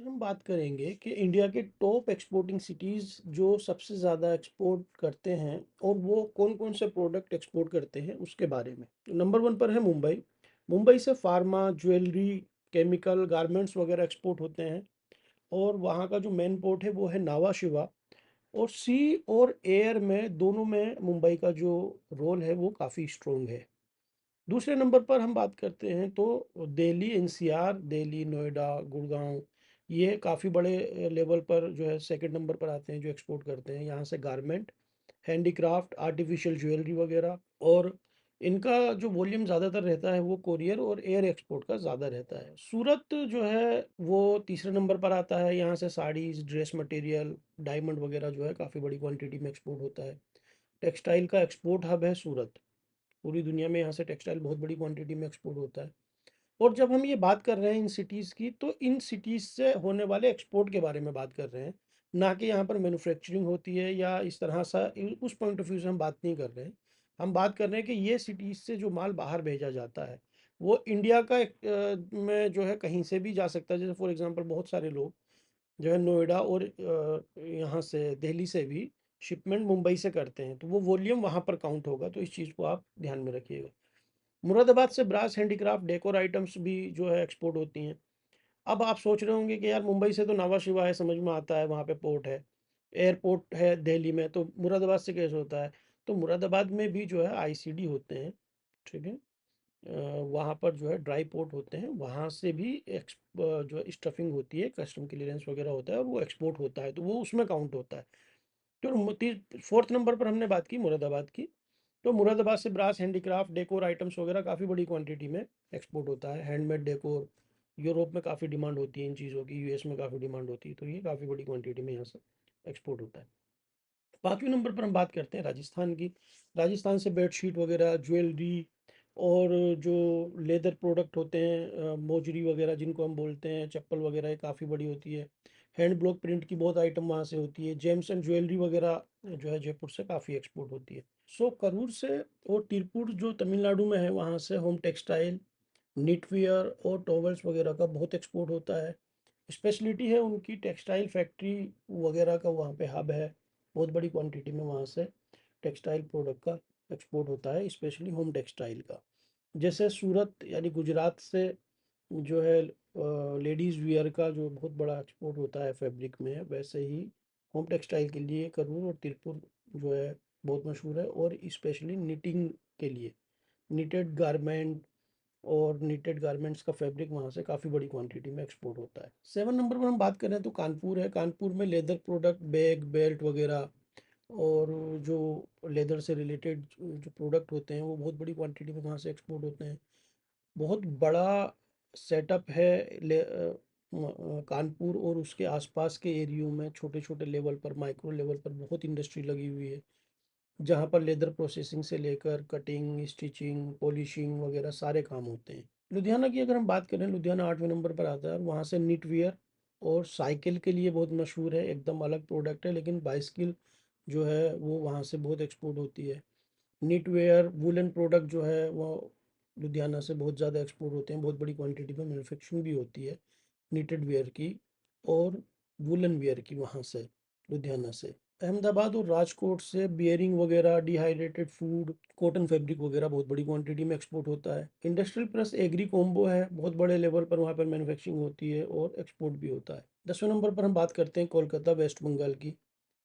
हम बात करेंगे कि इंडिया के टॉप एक्सपोर्टिंग सिटीज़ जो सबसे ज़्यादा एक्सपोर्ट करते हैं और वो कौन-कौन से प्रोडक्ट एक्सपोर्ट करते हैं उसके बारे में। तो नंबर 1 पर है मुंबई। मुंबई से फार्मा, ज्वेलरी, केमिकल, गारमेंट्स वगैरह एक्सपोर्ट होते हैं और वहाँ का जो मेन पोर्ट है वो है नावा शिवा। और सी और एयर में दोनों में मुंबई का जो रोल है वो काफ़ी स्ट्रॉन्ग है। दूसरे नंबर पर हम बात करते हैं तो दिल्ली एनसीआर, दिल्ली, नोएडा, गुड़गांव, ये काफ़ी बड़े लेवल पर जो है सेकंड नंबर पर आते हैं जो एक्सपोर्ट करते हैं यहाँ से गारमेंट, हैंडीक्राफ्ट, आर्टिफिशियल ज्वेलरी वगैरह। और इनका जो वॉल्यूम ज़्यादातर रहता है वो कोरियर और एयर एक्सपोर्ट का ज़्यादा रहता है। सूरत जो है वो तीसरे नंबर पर आता है, यहाँ से साड़ीज़, ड्रेस मटेरियल, डायमंड वगैरह जो है काफ़ी बड़ी क्वांटिटी में एक्सपोर्ट होता है। टेक्सटाइल का एक्सपोर्ट हब है सूरत। पूरी दुनिया में यहाँ से टेक्सटाइल बहुत बड़ी क्वांटिटी में एक्सपोर्ट होता है। और जब हम ये बात कर रहे हैं इन सिटीज़ की, तो इन सिटीज़ से होने वाले एक्सपोर्ट के बारे में बात कर रहे हैं, ना कि यहाँ पर मैन्युफैक्चरिंग होती है या इस तरह सा उस पॉइंट ऑफ व्यू से हम बात नहीं कर रहे हैं। हम बात कर रहे हैं कि ये सिटीज़ से जो माल बाहर भेजा जाता है वो इंडिया का में जो है कहीं से भी जा सकता है। जैसे फॉर एग्जांपल बहुत सारे लोग जो है नोएडा और यहाँ से दिल्ली से भी शिपमेंट मुंबई से करते हैं, तो वो वॉल्यूम वहाँ पर काउंट होगा, तो इस चीज़ को आप ध्यान में रखिएगा। मुरादाबाद से ब्रास हैंडीक्राफ्ट डेकोर आइटम्स भी जो है एक्सपोर्ट होती हैं। अब आप सोच रहे होंगे कि यार मुंबई से तो नावा शिवा है, समझ में आता है, वहाँ पे पोर्ट है, एयरपोर्ट है दिल्ली में, तो मुरादाबाद से कैसे होता है। तो मुरादाबाद में भी जो है आईसीडी होते हैं, ठीक है। वहाँ पर जो है ड्राई पोर्ट होते हैं, वहाँ से भी जो है स्टफिंग होती है, कस्टम क्लियरेंस वगैरह होता है और वो एक्सपोर्ट होता है, तो वो उसमें काउंट होता है। तो फोर्थ नंबर पर हमने बात की मुरादाबाद की। तो मुरादाबाद से ब्रास हैंडीक्राफ्ट डेकोर आइटम्स वगैरह काफ़ी बड़ी क्वांटिटी में एक्सपोर्ट होता है। हैंडमेड डेकोर, यूरोप में काफ़ी डिमांड होती है इन चीज़ों की, यूएस में काफ़ी डिमांड होती है, तो ये काफ़ी बड़ी क्वांटिटी में यहाँ से एक्सपोर्ट होता है। पांचवें नंबर पर हम बात करते हैं राजस्थान की। राजस्थान से बेडशीट वगैरह, ज्वेलरी और जो लेदर प्रोडक्ट होते हैं, मोजरी वगैरह जिनको हम बोलते हैं, चप्पल वगैरह, ये काफ़ी बड़ी होती है। हैंड ब्लॉक प्रिंट की बहुत आइटम वहाँ से होती है। जेम्स एंड ज्वेलरी वगैरह जो है जयपुर से काफ़ी एक्सपोर्ट होती है। सो करूर से और तिरपुर जो तमिलनाडु में है वहाँ से होम टेक्सटाइल, निटवियर और टॉवल्स वगैरह का बहुत एक्सपोर्ट होता है। स्पेशलिटी है उनकी टेक्सटाइल फैक्ट्री वगैरह का, वहाँ पे हब है। बहुत बड़ी क्वांटिटी में वहाँ से टेक्सटाइल प्रोडक्ट का एक्सपोर्ट होता है, स्पेशली होम टेक्सटाइल का। जैसे सूरत यानी गुजरात से जो है लेडीज़ वियर का जो बहुत बड़ा एक्सपोर्ट होता है फैब्रिक में, वैसे ही होम टेक्सटाइल के लिए करूर और तिरपुर जो है बहुत मशहूर है, और स्पेशली निटिंग के लिए निटेड गारमेंट और निटेड गारमेंट्स का फैब्रिक वहाँ से काफ़ी बड़ी क्वांटिटी में एक्सपोर्ट होता है। 7 नंबर पर हम बात करें तो कानपुर है। कानपुर में लेदर प्रोडक्ट, बैग, बेल्ट वगैरह और जो लेदर से रिलेटेड जो प्रोडक्ट होते हैं वो बहुत बड़ी क्वांटिटी में वहाँ से एक्सपोर्ट होते हैं। बहुत बड़ा सेटअप है कानपुर और उसके आसपास के एरियो में, छोटे छोटे लेवल पर, माइक्रो लेवल पर बहुत इंडस्ट्री लगी हुई है, जहाँ पर लेदर प्रोसेसिंग से लेकर कटिंग, स्टिचिंग, पॉलिशिंग वगैरह सारे काम होते हैं। लुधियाना की अगर हम बात करें, लुधियाना 8वें नंबर पर आता है। वहाँ से निटवियर और साइकिल के लिए बहुत मशहूर है, एकदम अलग प्रोडक्ट है, लेकिन बाइसिकल जो है वो वहाँ से बहुत एक्सपोर्ट होती है। निटवेयर, वुलन प्रोडक्ट जो है वो लुधियाना से बहुत ज़्यादा एक्सपोर्ट होते हैं, बहुत बड़ी क्वांटिटी में मैन्युफैक्चरिंग भी होती है नीटेड वेयर की और वुलन वेयर की वहाँ से, लुधियाना से। अहमदाबाद और राजकोट से बियरिंग वगैरह, डिहाइड्रेटेड फूड, कॉटन फैब्रिक वगैरह बहुत बड़ी क्वांटिटी में एक्सपोर्ट होता है। इंडस्ट्रियल प्लस एग्री कॉम्बो है, बहुत बड़े लेवल पर वहाँ पर मैन्युफैक्चरिंग होती है और एक्सपोर्ट भी होता है। 10वें नंबर पर हम बात करते हैं कोलकाता, वेस्ट बंगाल की।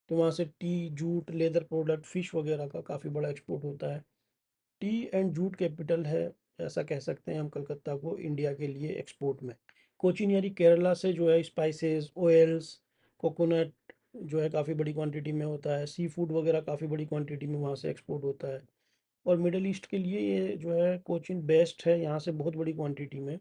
तो वहाँ से T, jute, leather product, fish वगैरह का काफ़ी बड़ा एक्सपोर्ट होता है। टी एंड जूट कैपिटल है, ऐसा कह सकते हैं हम कलकत्ता को इंडिया के लिए एक्सपोर्ट में। कोचीन यानी केरला से जो है स्पाइसेस, ऑयल्स, कोकोनट जो है काफ़ी बड़ी क्वांटिटी में होता है। सी फूड वगैरह काफ़ी बड़ी क्वांटिटी में वहाँ से एक्सपोर्ट होता है। और मिडल ईस्ट के लिए ये जो है कोचीन बेस्ट है, यहाँ से बहुत बड़ी क्वांटिटी में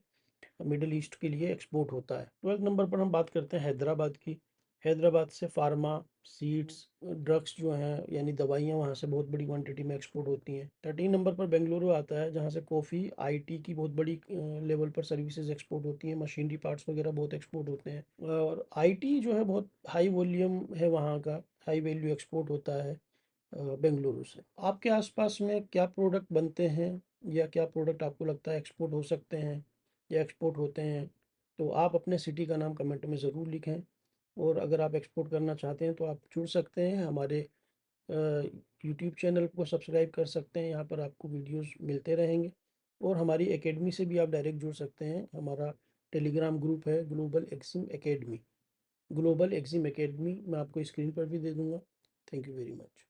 मिडल ईस्ट के लिए एक्सपोर्ट होता है। 12 नंबर पर हम बात करते हैं हैदराबाद की। हैदराबाद से फार्मा, सीड्स, ड्रग्स जो हैं यानी दवाइयाँ वहाँ से बहुत बड़ी क्वांटिटी में एक्सपोर्ट होती हैं। 13 नंबर पर बेंगलुरु आता है, जहाँ से कॉफ़ी, आईटी की बहुत बड़ी लेवल पर सर्विसेज एक्सपोर्ट होती हैं, मशीनरी पार्ट्स वगैरह बहुत एक्सपोर्ट होते हैं। और आईटी जो है बहुत हाई वॉल्यूम है वहाँ का, हाई वैल्यू एक्सपोर्ट होता है बेंगलुरु से। आपके आसपास में क्या प्रोडक्ट बनते हैं या क्या प्रोडक्ट आपको लगता है एक्सपोर्ट हो सकते हैं या एक्सपोर्ट होते हैं, तो आप अपने सिटी का नाम कमेंट में ज़रूर लिखें। और अगर आप एक्सपोर्ट करना चाहते हैं तो आप जुड़ सकते हैं, हमारे यूट्यूब चैनल को सब्सक्राइब कर सकते हैं, यहाँ पर आपको वीडियोस मिलते रहेंगे। और हमारी एकेडमी से भी आप डायरेक्ट जुड़ सकते हैं, हमारा टेलीग्राम ग्रुप है global Exim academy. Global Exim academy मैं आपको स्क्रीन पर भी दे दूंगा। Thank you very much.